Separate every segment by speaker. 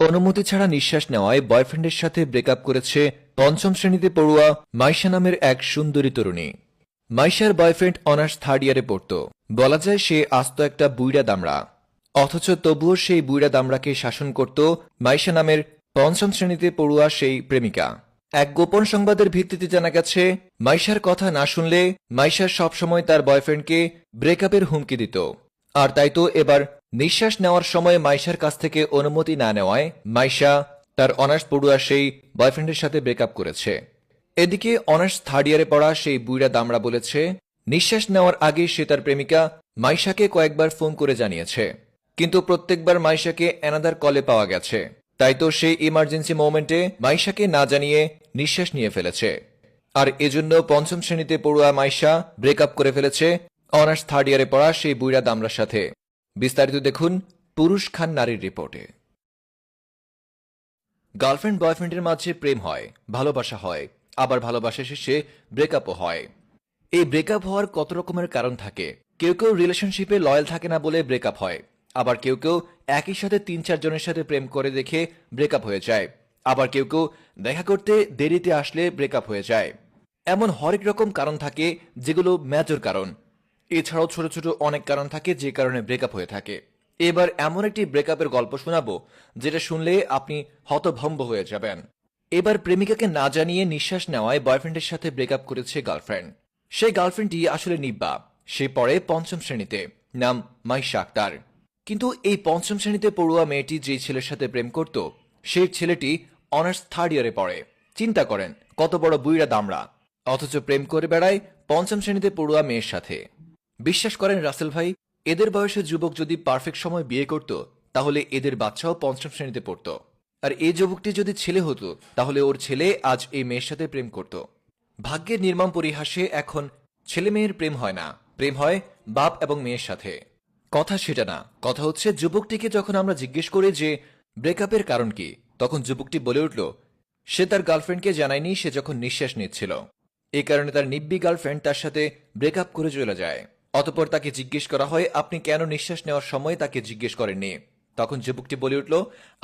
Speaker 1: অনুমতি ছাড়া নিঃশ্বাস নেওয়ায় বয়ফ্রেন্ডের সাথে ব্রেকআপ করেছে পঞ্চম শ্রেণীতে পড়ুয়া মাইশা নামের এক সুন্দরী তরুণী। মাইশার বয়ফ্রেন্ড অনার্স থার্ড ইয়ারে পড়ত। বলা যায় সে আস্ত একটা বুইড়া দামড়া, অথচ তবুও সেই বুইড়া দামড়াকে শাসন করত মাইশা নামের পঞ্চম শ্রেণীতে পড়ুয়া সেই প্রেমিকা। এক গোপন সংবাদের ভিত্তিতে জানা গেছে, মাইশার কথা না শুনলে মাইশা সবসময় তার বয়ফ্রেন্ডকে ব্রেকআপের হুমকি দিত। আর তাই তো এবার নিঃশ্বাস নেওয়ার সময় মাইশার কাছ থেকে অনুমতি না নেওয়ায় মাইশা তার অনার্স পড়ুয়া সেই বয়ফ্রেন্ডের সাথে ব্রেকআপ করেছে। এদিকে অনার্স থার্ড ইয়ারে পড়া সেই বুইড়া দামড়া বলেছে, নিঃশ্বাস নেওয়ার আগে সে তার প্রেমিকা মাইশাকে কয়েকবার ফোন করে জানিয়েছে, কিন্তু প্রত্যেকবার মাইশাকে অ্যানাদার কলে পাওয়া গেছে। তাই তো সেই ইমার্জেন্সি মোমেন্টে মাইশাকে না জানিয়ে নিঃশ্বাস নিয়ে ফেলেছে। আর এজন্য পঞ্চম শ্রেণীতে পড়ুয়া মাইশা ব্রেকআপ করে ফেলেছে অনার্স থার্ড ইয়ারে পড়া সেই বুইড়া দামড়ার সাথে। বিস্তারিত দেখুন পুরুষ খান নারীর রিপোর্টে। গার্লফ্রেন্ড বয়ফ্রেন্ডের মাঝে প্রেম হয়, ভালোবাসা হয়, আবার ভালোবাসা শেষে ব্রেকআপও হয়। এই ব্রেকআপ হওয়ার কত রকমের কারণ থাকে। কেউ কেউ রিলেশনশিপে লয়াল থাকে না বলে ব্রেকআপ হয়, আবার কেউ কেউ একই সাথে ৩-৪ জনের সাথে প্রেম করে দেখে ব্রেকআপ হয়ে যায়, আবার কেউ কেউ দেখা করতে দেরিতে আসলে ব্রেকআপ হয়ে যায়। এমন হরেক রকম কারণ থাকে যেগুলো মেজর কারণ। এছাড়াও ছোট ছোট অনেক কারণ থাকে যে কারণে ব্রেকআপ হয়ে থাকে। এবার এমন একটি ব্রেকআপের গল্প শোনাবো যেটা শুনলে আপনি হতভম্ব হয়ে যাবেন। এবার প্রেমিকাকে না জানিয়ে নিঃশ্বাস নেওয়ায় বয়ফ্রেন্ডের সাথে ব্রেকআপ করেছে গার্লফ্রেন্ড। সেই গার্লফ্রেন্ডটি আসলে নিব্বা। সে পড়ে পঞ্চম শ্রেণীতে, নাম মাইশা আক্তার। কিন্তু এই পঞ্চম শ্রেণীতে পড়ুয়া মেয়েটি যে ছেলের সাথে প্রেম করত, সেই ছেলেটি অনার্স থার্ড ইয়ারে পড়ে। চিন্তা করেন কত বড় বুইড়া দামড়া, অথচ প্রেম করে বেড়ায় পঞ্চম শ্রেণীতে পড়ুয়া মেয়ের সাথে। বিশ্বাস করেন রাসেল ভাই, এদের বয়সে যুবক যদি পারফেক্ট সময় বিয়ে করত, তাহলে এদের বাচ্চাও পঞ্চম শ্রেণীতে পড়ত। আর এই যুবকটি যদি ছেলে হতো, তাহলে ওর ছেলে আজ এই মেয়ের সাথে প্রেম করত। ভাগ্যের নির্মম পরিহাসে এখন ছেলে মেয়ের প্রেম হয় না, প্রেম হয় বাপ এবং মেয়ের সাথে। কথা সেটা না, কথা হচ্ছে যুবকটিকে যখন আমরা জিজ্ঞেস করি যে ব্রেকআপের কারণ কি, তখন যুবকটি বলে উঠল সে তার গার্লফ্রেন্ডকে জানায়নি সে যখন নিঃশ্বাস নিচ্ছিল। এই কারণে তার নিব্বি গার্লফ্রেন্ড তার সাথে ব্রেকআপ করে চলে যায়। অতঃপর তাকে জিজ্ঞেস করা হয় আপনি কেন নিঃশ্বাস নেওয়ার সময় তাকে জিজ্ঞেস করেননি। তখন যুবকটি বলে উঠল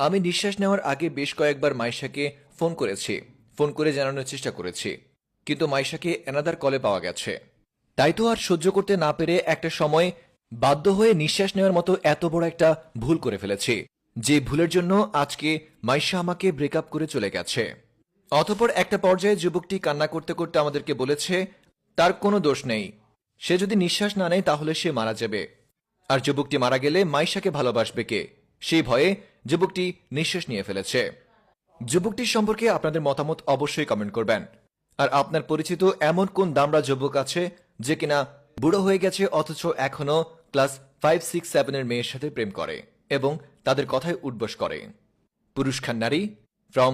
Speaker 1: আমি নিঃশ্বাস নেওয়ার আগে বেশ কয়েকবার মাইশাকে ফোন করেছি, ফোন করে জানানোর চেষ্টা করেছি, কিন্তু মাইশাকে অ্যানাদার কলে পাওয়া গেছে। তাই তো আর সহ্য করতে না পেরে একটা সময় বাধ্য হয়ে নিঃশ্বাস নেওয়ার মতো এত বড় একটা ভুল করে ফেলেছি, যে ভুলের জন্য আজকে মাইশা আমাকে ব্রেকআপ করে চলে গেছে। অতঃপর একটা পর্যায়ে যুবকটি কান্না করতে করতে আমাদেরকে বলেছে তার কোনো দোষ নেই, সে যদি নিঃশ্বাস না নেয় তাহলে সে মারা যাবে। আর যুবকটি মারা গেলে মাইশাকে ভালোবাসবে কে, সেই ভয়ে যুবকটি নিঃশ্বাস নিয়ে ফেলেছে। যুবকটির সম্পর্কে আপনাদের মতামত অবশ্যই কমেন্ট করবেন। আর আপনার পরিচিত এমন কোন দামড়া যুবক আছে যে কিনা বুড়ো হয়ে গেছে অথচ এখনো ক্লাস 5, 6, 7 মেয়ের সাথে প্রেম করে এবং তাদের কথায় উঠবস করে। পুরুষ খান নারী ফ্রম